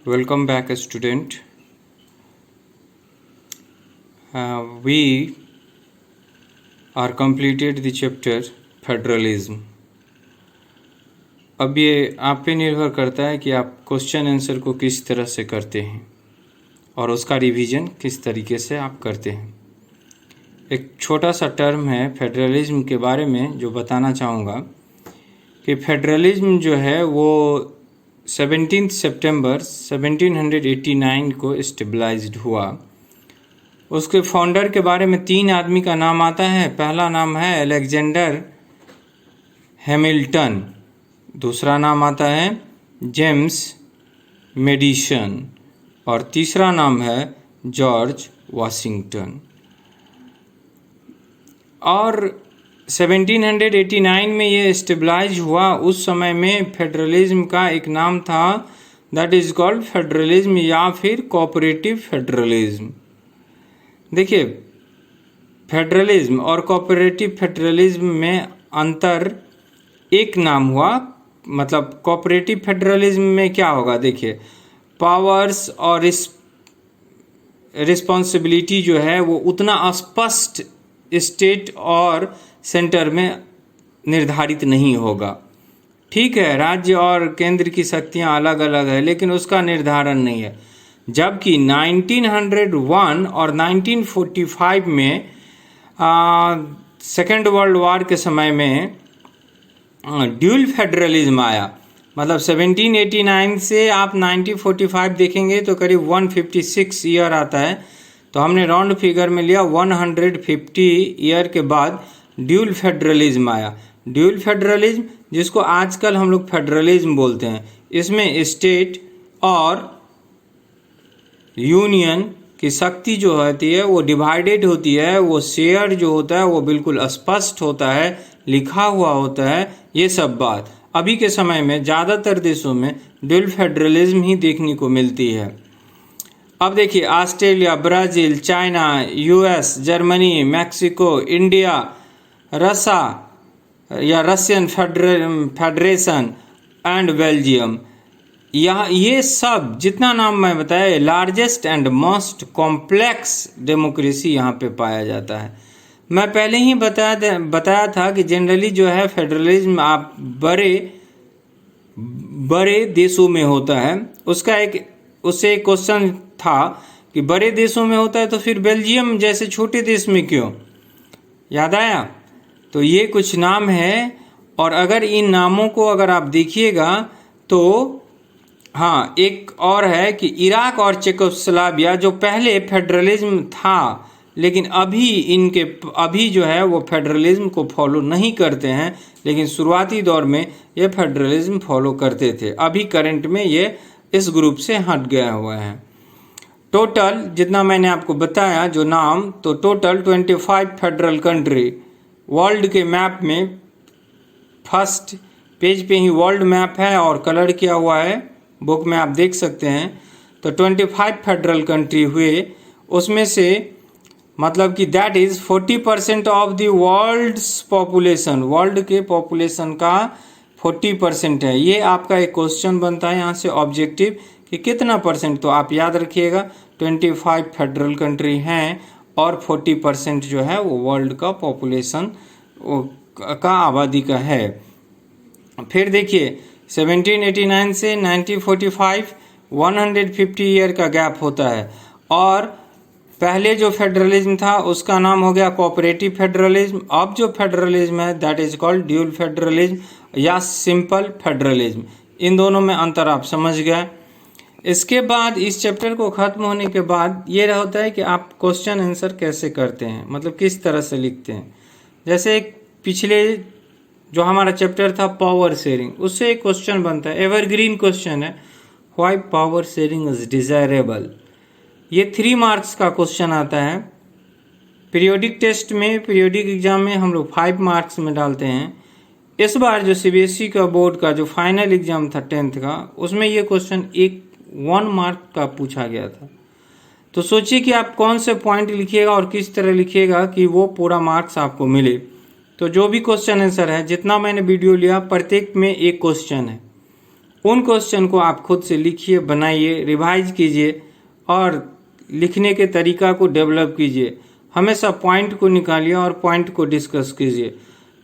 Welcome back, student. We are completed the chapter Federalism. अब ये आप पे निर्भर करता है कि आप क्वेश्चन आंसर को किस तरह से करते हैं और उसका रिवीजन किस तरीके से आप करते हैं। एक छोटा सा टर्म है फेडरलिज्म के बारे में जो बताना चाहूँगा कि फेडरलिज्म जो है वो 17 सितंबर 1789 को स्टेबलाइज्ड हुआ। उसके फाउंडर के बारे में 3 आदमी का नाम आता है। पहला नाम है अलेक्जेंडर हैमिल्टन, दूसरा नाम आता है जेम्स मेडिसन और तीसरा नाम है जॉर्ज वाशिंगटन। और 1789 में ये स्टेबलाइज हुआ। उस समय में फेडरलिज्म का एक नाम था, दैट इज कॉल्ड फेडरलिज्म या फिर कोऑपरेटिव फेडरलिज्म। देखिए, फेडरलिज्म और कोऑपरेटिव फेडरलिज्म में अंतर एक नाम हुआ। मतलब कोऑपरेटिव फेडरलिज्म में क्या होगा, देखिए पावर्स और रिस्पॉन्सिबिलिटी जो है वो उतना स्पष्ट स्टेट और सेंटर में निर्धारित नहीं होगा। ठीक है, राज्य और केंद्र की शक्तियां अलग अलग है लेकिन उसका निर्धारण नहीं है। जबकि 1901 और 1945 में सेकेंड वर्ल्ड वॉर के समय में ड्यूल फेडरलिज्म आया। मतलब 1789 से आप 1945 देखेंगे तो करीब 156 ईयर आता है। तो हमने राउंड फिगर में लिया 150 ईयर के बाद ड्यूल फेडरलिज्म आया। ड्यूल फेडरलिज्म जिसको आजकल हम लोग फेडरलिज्म बोलते हैं, इसमें स्टेट और यूनियन की शक्ति जो होती है वो डिवाइडेड होती है। वो शेयर जो होता है वो बिल्कुल स्पष्ट होता है, लिखा हुआ होता है। ये सब बात अभी के समय में ज़्यादातर देशों में ड्यूल फेडरलिज्म ही देखने को मिलती है। अब देखिए, Australia, Brazil, China, US, Germany, Mexico, India, Russian federation and Belgium, यहाँ ये सब जितना नाम मैं बताया, largest and most complex democracy यहाँ पे पाया जाता है। मैं पहले ही बताया था कि जनरली जो है फेडरलिज्म आप बड़े देशों में होता है। उससे एक क्वेश्चन था कि बड़े देशों में होता है तो फिर बेल्जियम जैसे छोटे देश में क्यों, याद आया? तो ये कुछ नाम है। और अगर इन नामों को अगर आप देखिएगा तो हाँ, एक और है कि इराक और चेकोस्लोवाकिया जो पहले फेडरलिज्म था लेकिन अभी जो है वो फेडरलिज्म को फॉलो नहीं करते हैं, लेकिन शुरुआती दौर में ये फेडरलिज्म फॉलो करते थे। अभी करंट में ये इस ग्रुप से हट गए हुए हैं। टोटल जितना मैंने आपको बताया जो नाम, तो टोटल 25 फेडरल कंट्री वर्ल्ड के मैप में फर्स्ट पेज पे ही वर्ल्ड मैप है और कलर किया हुआ है, बुक में आप देख सकते हैं। तो 25 फेडरल कंट्री हुए, उसमें से मतलब कि that is 40% of the world's population, world के पॉपुलेशन का 40% है। ये आपका एक क्वेश्चन बनता है यहाँ से ऑब्जेक्टिव कि कितना परसेंट, तो आप याद रखिएगा 25 फेडरल कंट्री हैं और 40% जो है वो वर्ल्ड का पॉपुलेशन का आबादी का है। फिर देखिए 1789 से 1945 150 ईयर का गैप होता है। और पहले जो फेडरलिज्म था उसका नाम हो गया कोऑपरेटिव फेडरलिज्म। अब जो फेडरलिज्म है that is called dual federalism या सिंपल फेडरलिज्म। इन दोनों में अंतर आप समझ गए। इसके बाद इस चैप्टर को ख़त्म होने के बाद ये होता है कि आप क्वेश्चन आंसर कैसे करते हैं, मतलब किस तरह से लिखते हैं। जैसे एक पिछले जो हमारा चैप्टर था पावर शेयरिंग, उससे एक क्वेश्चन बनता है, एवरग्रीन क्वेश्चन है, why power sharing is desirable. ये 3 मार्क्स का क्वेश्चन आता है। पीरियोडिक टेस्ट में, पीरियोडिक एग्जाम में हम लोग 5 मार्क्स में डालते हैं। इस बार जो सीबीएसई का बोर्ड का जो फाइनल एग्जाम था 10th का, उसमें ये क्वेश्चन 1 मार्क का पूछा गया था। तो सोचिए कि आप कौन से पॉइंट लिखिएगा और किस तरह लिखिएगा कि वो पूरा मार्क्स आपको मिले। तो जो भी क्वेश्चन आंसर है, जितना मैंने वीडियो लिया प्रत्येक में एक क्वेश्चन है, उन क्वेश्चन को आप खुद से लिखिए, बनाइए, रिवाइज कीजिए और लिखने के तरीका को डेवलप कीजिए। हमेशा पॉइंट को निकालिए और पॉइंट को डिस्कस कीजिए।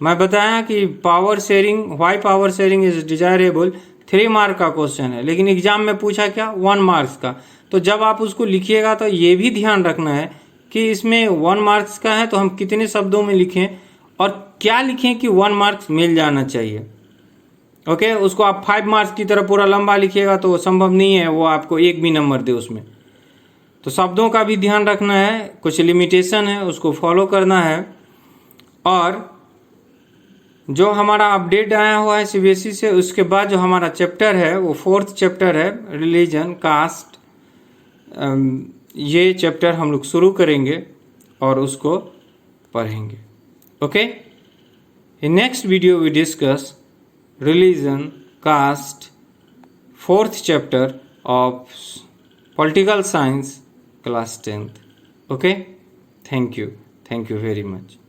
मैं बताया कि power sharing, why power sharing is desirable 3 mark का क्वेश्चन है, लेकिन एग्जाम में पूछा क्या 1 मार्क्स का। तो जब आप उसको लिखिएगा तो ये भी ध्यान रखना है कि इसमें 1 मार्क्स का है तो हम कितने शब्दों में लिखें और क्या लिखें कि 1 मार्क्स मिल जाना चाहिए। ओके, उसको आप 5 मार्क्स की तरह पूरा लंबा लिखिएगा तो संभव नहीं है वो आपको एक भी नंबर दे उसमें। तो शब्दों का भी ध्यान रखना है, कुछ लिमिटेशन है उसको फॉलो करना है। और जो हमारा अपडेट आया हुआ है सीबीएसई से, उसके बाद जो हमारा चैप्टर है वो 4th चैप्टर है रिलीजन कास्ट। ये चैप्टर हम लोग शुरू करेंगे और उसको पढ़ेंगे। Okay, in next video we discuss religion caste 4th chapter of political science class 10th. Okay, thank you very much.